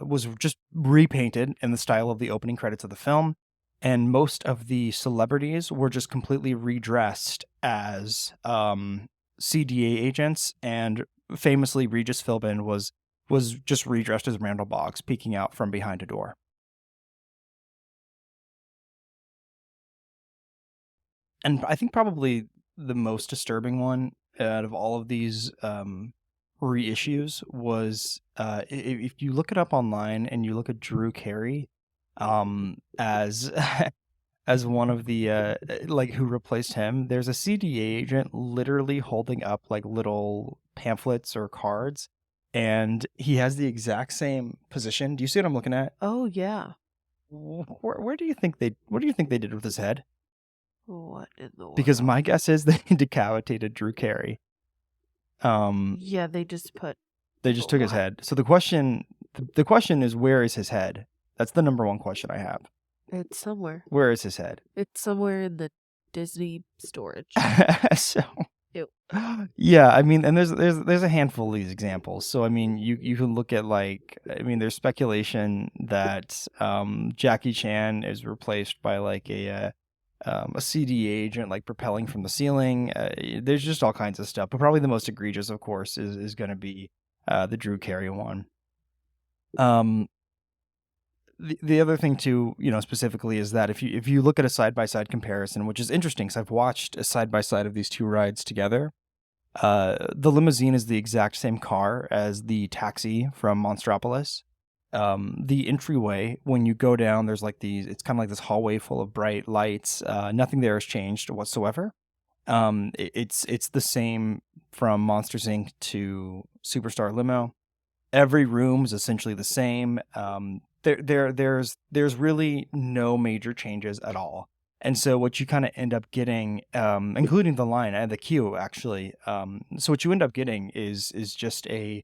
S2: was just repainted in the style of the opening credits of the film. And most of the celebrities were just completely redressed as CDA agents, and famously Regis Philbin was just redressed as Randall Boggs peeking out from behind a door. And I think probably the most disturbing one out of all of these reissues was if you look it up online and you look at Drew Carey as as one of the like who replaced him, there's a CDA agent literally holding up like little pamphlets or cards, and he has the exact same position. Do you see what I'm looking at?
S1: Oh yeah.
S2: Where do you think they did with his head?
S1: What in the world?
S2: Because my guess is they decapitated Drew Carey.
S1: Yeah, they just
S2: took his head. So the question is, where is his head? That's the number one question I have.
S1: It's somewhere.
S2: Where is his head?
S1: It's somewhere in the Disney storage.
S2: So,
S1: Ew.
S2: Yeah, I mean, and there's a handful of these examples. So I mean, you can look at there's speculation that Jackie Chan is replaced by like a CD agent like propelling from the ceiling. There's just all kinds of stuff, but probably the most egregious, of course, is going to be the Drew Carey one. The other thing too, specifically, is that if you look at a side-by-side comparison, which is interesting because I've watched a side-by-side of these two rides together, the limousine is the exact same car as the taxi from Monstropolis. The entryway, when you go down, there's it's kind of like this hallway full of bright lights. Nothing there has changed whatsoever. It's the same from Monsters Inc. to Superstar Limo. Every room is essentially the same. There's really no major changes at all. And so what you kind of end up getting, including the line and the queue, actually. So what you end up getting is just a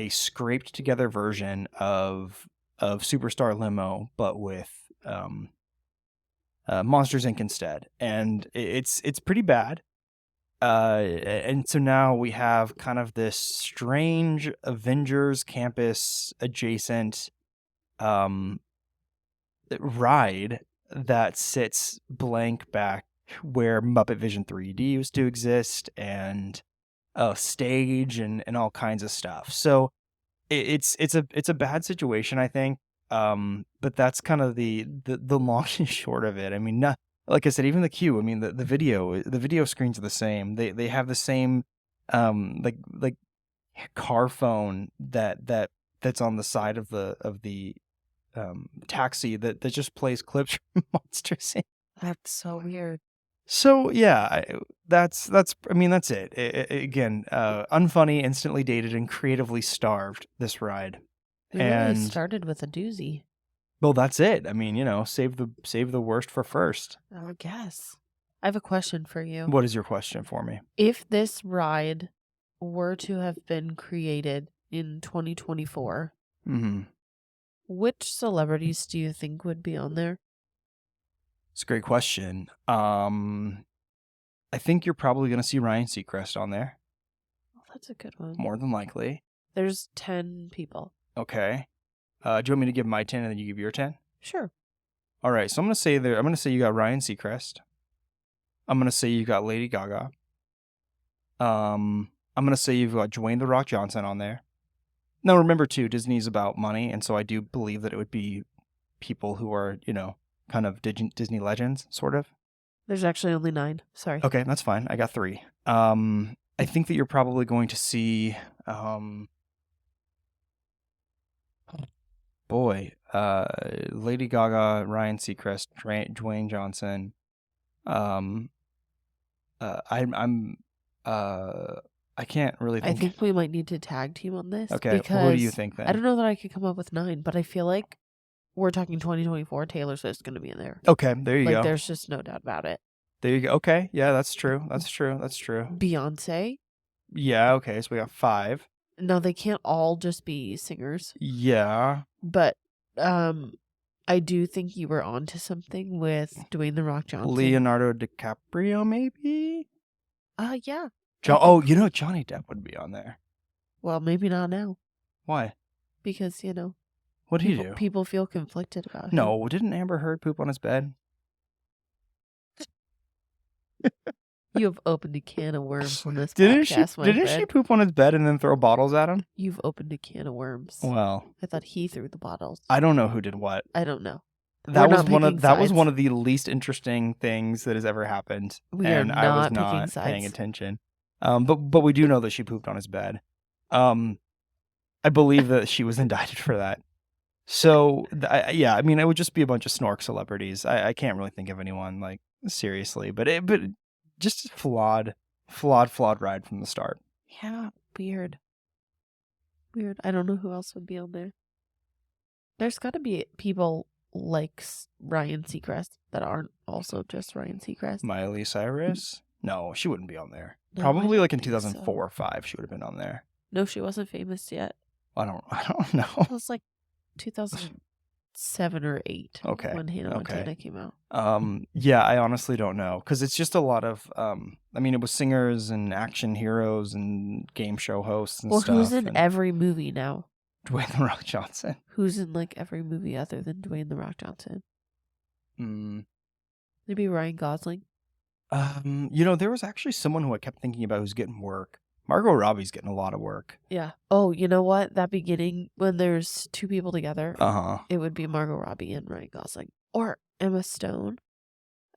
S2: scraped together version of Superstar Limo, but with Monsters Inc. instead, and it's pretty bad. And so now we have kind of this strange Avengers campus adjacent ride that sits blank back where Muppet Vision 3D used to exist, and a stage and all kinds of stuff. So it's a bad situation, I think. But that's kind of the long and short of it. I mean, like I said, even the queue. I mean, the video screens are the same. They have the same like car phone that's on the side of the taxi that just plays clips from Monsters Inc.
S1: That's so weird.
S2: So yeah, that's it. Again, unfunny, instantly dated, and creatively starved, this ride.
S1: We really started with a doozy.
S2: Well, that's it. I mean, save the worst for first.
S1: I guess. I have a question for you.
S2: What is your question for me?
S1: If this ride were to have been created in 2024, which celebrities do you think would be on there?
S2: It's a great question. I think you're probably going to see Ryan Seacrest on there.
S1: Oh, that's a good one.
S2: More than likely.
S1: There's 10 people.
S2: Okay. Do you want me to give my 10 and then you give your 10?
S1: Sure.
S2: All right. So I'm going to say you got Ryan Seacrest. I'm going to say you got Lady Gaga. I'm going to say you've got Dwayne "The Rock" Johnson on there. Now, remember, too, Disney's about money, and so I do believe that it would be people who are, kind of Disney legends, sort of.
S1: There's actually only 9. Sorry.
S2: Okay, that's fine. I got 3. I think that you're probably going to see, Lady Gaga, Ryan Seacrest, Dwayne Johnson. I can't really think.
S1: I think we might need to tag team on this.
S2: Okay,
S1: because
S2: what do you think then?
S1: I don't know that I could come up with 9, but I feel like we're talking 2024. Taylor Swift's going to be in there.
S2: Okay, there you go.
S1: There's just no doubt about it.
S2: There you go. Okay, yeah, that's true. That's true.
S1: Beyonce.
S2: Yeah, okay, so we got 5.
S1: No, they can't all just be singers.
S2: Yeah.
S1: But I do think you were onto something with Dwayne "The Rock" Johnson.
S2: Leonardo DiCaprio, maybe?
S1: Yeah.
S2: Johnny Depp would be on there.
S1: Well, maybe not now.
S2: Why?
S1: Because,
S2: What did he do?
S1: People feel conflicted about him.
S2: No, didn't Amber Heard poop on his bed?
S1: You have opened a can of worms on this podcast, my
S2: Didn't
S1: friend.
S2: she poop on his bed and then throw bottles at him?
S1: You've opened a can of worms.
S2: Well,
S1: I thought he threw the bottles.
S2: I don't know who did what.
S1: I don't know.
S2: That was one of the least interesting things that has ever happened. I was not paying attention. But we do know that she pooped on his bed. I believe that she was indicted for that. So it would just be a bunch of snork celebrities. I can't really think of anyone like seriously, but just a flawed ride from the start.
S1: Yeah, weird. I don't know who else would be on there. There's got to be people like Ryan Seacrest that aren't also just Ryan Seacrest.
S2: Miley Cyrus? No, she wouldn't be on there.
S1: No,
S2: probably like in 2004 or 5 she would have been on there.
S1: No, she wasn't famous yet.
S2: I don't know.
S1: It was like 2007 or 8.
S2: Okay.
S1: When Hannah Montana came out.
S2: Yeah, I honestly don't know because it's just a lot of it was singers and action heroes and game show hosts and stuff.
S1: Well, who's in every movie now?
S2: Dwayne "The Rock" Johnson.
S1: Who's in like every movie other than Dwayne "The Rock" Johnson? Maybe Ryan Gosling.
S2: There was actually someone who I kept thinking about who's getting work. Margot Robbie's getting a lot of work.
S1: Yeah. Oh, you know what? That beginning when there's 2 people together,
S2: it
S1: would be Margot Robbie and Ryan Gosling, or Emma Stone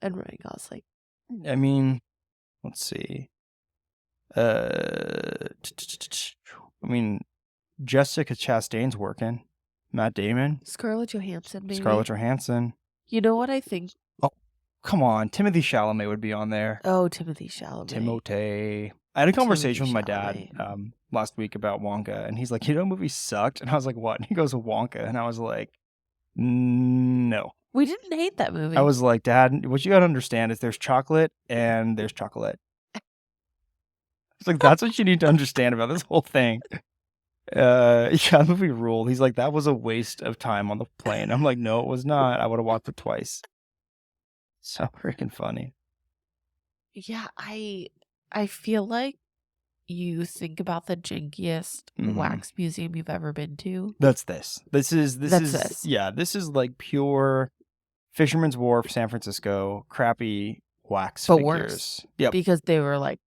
S1: and Ryan Gosling.
S2: I mean, let's see. Jessica Chastain's working. Matt Damon.
S1: Scarlett Johansson, maybe.
S2: Scarlett Johansson.
S1: You know what I think?
S2: Oh, come on. Timothy Chalamet would be on there.
S1: Oh, Timothy Chalamet.
S2: Timothy. I had a conversation with my dad last week about Wonka, and he's like, movie sucked? And I was like, what? And he goes, Wonka. And I was like, no.
S1: We didn't hate that movie.
S2: I was like, Dad, what you got to understand is there's chocolate and there's chocolate. It's like, that's what you need to understand about this whole thing. The movie ruled. He's like, that was a waste of time on the plane. I'm like, no, it was not. I would have watched it twice. So freaking funny.
S1: Yeah, I feel like you think about the jankiest wax museum you've ever been to.
S2: That's this. This is like pure Fisherman's Wharf, San Francisco, crappy wax figures.
S1: Worse.
S2: Yep.
S1: Because they were like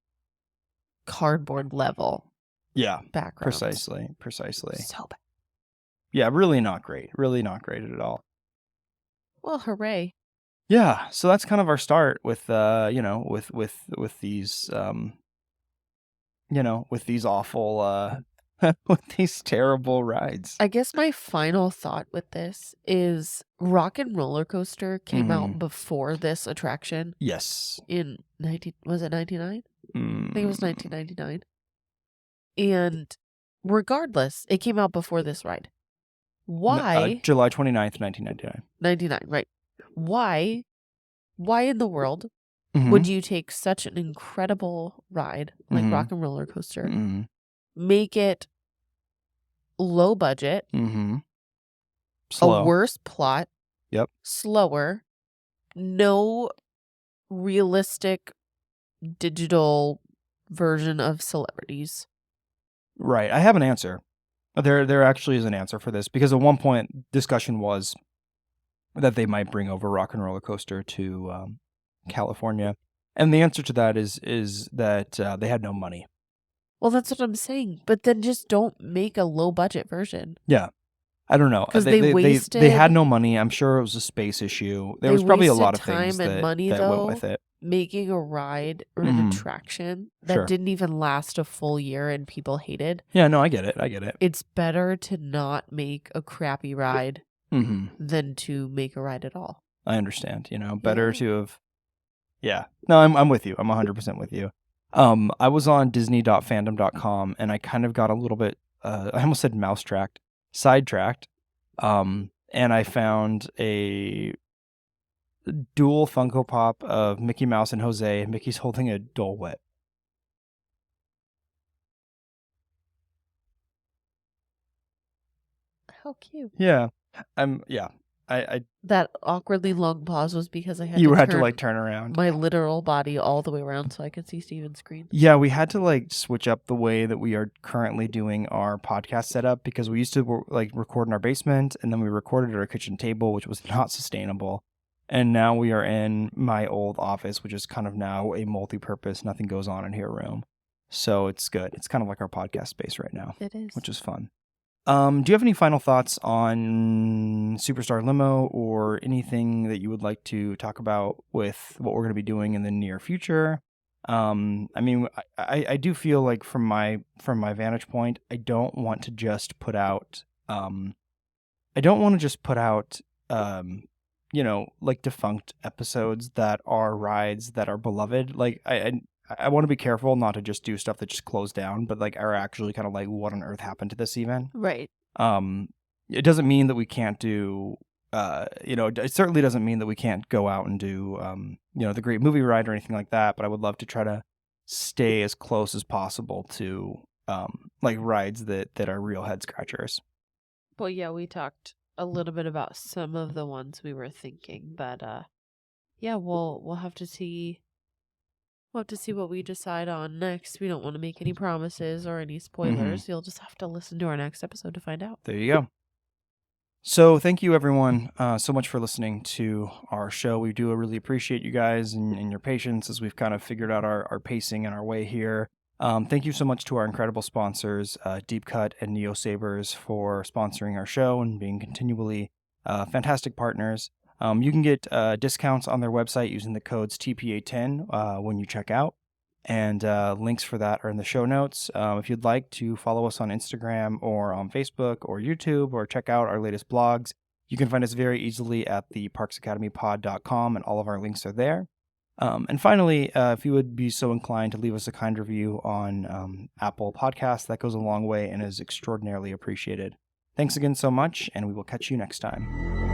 S1: cardboard level.
S2: Yeah.
S1: Backgrounds.
S2: Precisely.
S1: So bad.
S2: Yeah, really not great. Really not great at all.
S1: Well, hooray.
S2: Yeah, so that's kind of our start with with these with these awful with these terrible rides.
S1: I guess my final thought with this is Rock and Roller Coaster came out before this attraction.
S2: Yes.
S1: Was it 99? I think it was 1999. And regardless, it came out before this ride. Why?
S2: July 29th, 1999.
S1: 99, right. Why in the world would you take such an incredible ride like Rock and Roller Coaster, make it low budget,
S2: slow,
S1: a worse plot,
S2: yep,
S1: slower, no realistic digital version of celebrities.
S2: Right. I have an answer. There actually is an answer for this, because at one point discussion was that they might bring over Rock and Roller Coaster to California, and the answer to that is that they had no money.
S1: Well, that's what I'm saying. But then just don't make a low budget version.
S2: Yeah. I don't know.
S1: 'Cause
S2: They
S1: they
S2: had
S1: wasted-
S2: no money. I'm sure it was a space issue. There
S1: They
S2: was probably a
S1: wasted
S2: lot of things
S1: time and
S2: that,
S1: money,
S2: that
S1: though,
S2: went with it.
S1: making a ride or an
S2: Mhm.
S1: attraction that
S2: Sure.
S1: didn't even last a full year and people hated.
S2: Yeah, no, I get it.
S1: It's better to not make a crappy ride
S2: hmm
S1: than to make a ride at all.
S2: I understand. Better
S1: Yeah.
S2: to have. Yeah. No, I'm with you. I'm 100% with you. I was on Disney.fandom.com, and I kind of got a little bit. I almost said sidetracked. And I found a dual Funko Pop of Mickey Mouse and Jose, and Mickey's holding a Dole Whip.
S1: How cute.
S2: Yeah. I
S1: That awkwardly long pause was because I had
S2: you
S1: to
S2: had to
S1: turn
S2: like turn around.
S1: my literal body all the way around so I could see Steven's screen.
S2: Yeah, we had to like switch up the way that we are currently doing our podcast setup, because we used to like record in our basement, and then we recorded at our kitchen table, which was not sustainable. And now we are in my old office, which is kind of now a multi-purpose, nothing goes on in here room. So it's good. It's kind of like our podcast space right now,
S1: It is.
S2: which is fun. Do you have any final thoughts on Superstar Limo, or anything that you would like to talk about with what we're going to be doing in the near future? I mean, I do feel like from my vantage point, I don't want to just put out, like defunct episodes that are rides that are beloved. Like I want to be careful not to just do stuff that just closed down, but like are actually kind of like, what on earth happened to this even?
S1: Right.
S2: It doesn't mean that we can't do, it certainly doesn't mean that we can't go out and do, the Great Movie Ride or anything like that. But I would love to try to stay as close as possible to, like rides that are real head scratchers.
S1: Well, yeah, we talked a little bit about some of the ones we were thinking, but yeah, we'll have to see. We'll have to see what we decide on next. We don't want to make any promises or any spoilers. You'll just have to listen to our next episode to find out.
S2: There you go. So thank you, everyone, so much for listening to our show. We do really appreciate you guys and your patience as we've kind of figured out our pacing and our way here. Thank you so much to our incredible sponsors, Deep Cut and Neo Sabers, for sponsoring our show and being continually fantastic partners. You can get discounts on their website using the codes TPA10 when you check out, and links for that are in the show notes. If you'd like to follow us on Instagram or on Facebook or YouTube, or check out our latest blogs, you can find us very easily at the parksacademypod.com, and all of our links are there. And finally, if you would be so inclined to leave us a kind review on Apple Podcasts, that goes a long way and is extraordinarily appreciated. Thanks again so much, and we will catch you next time.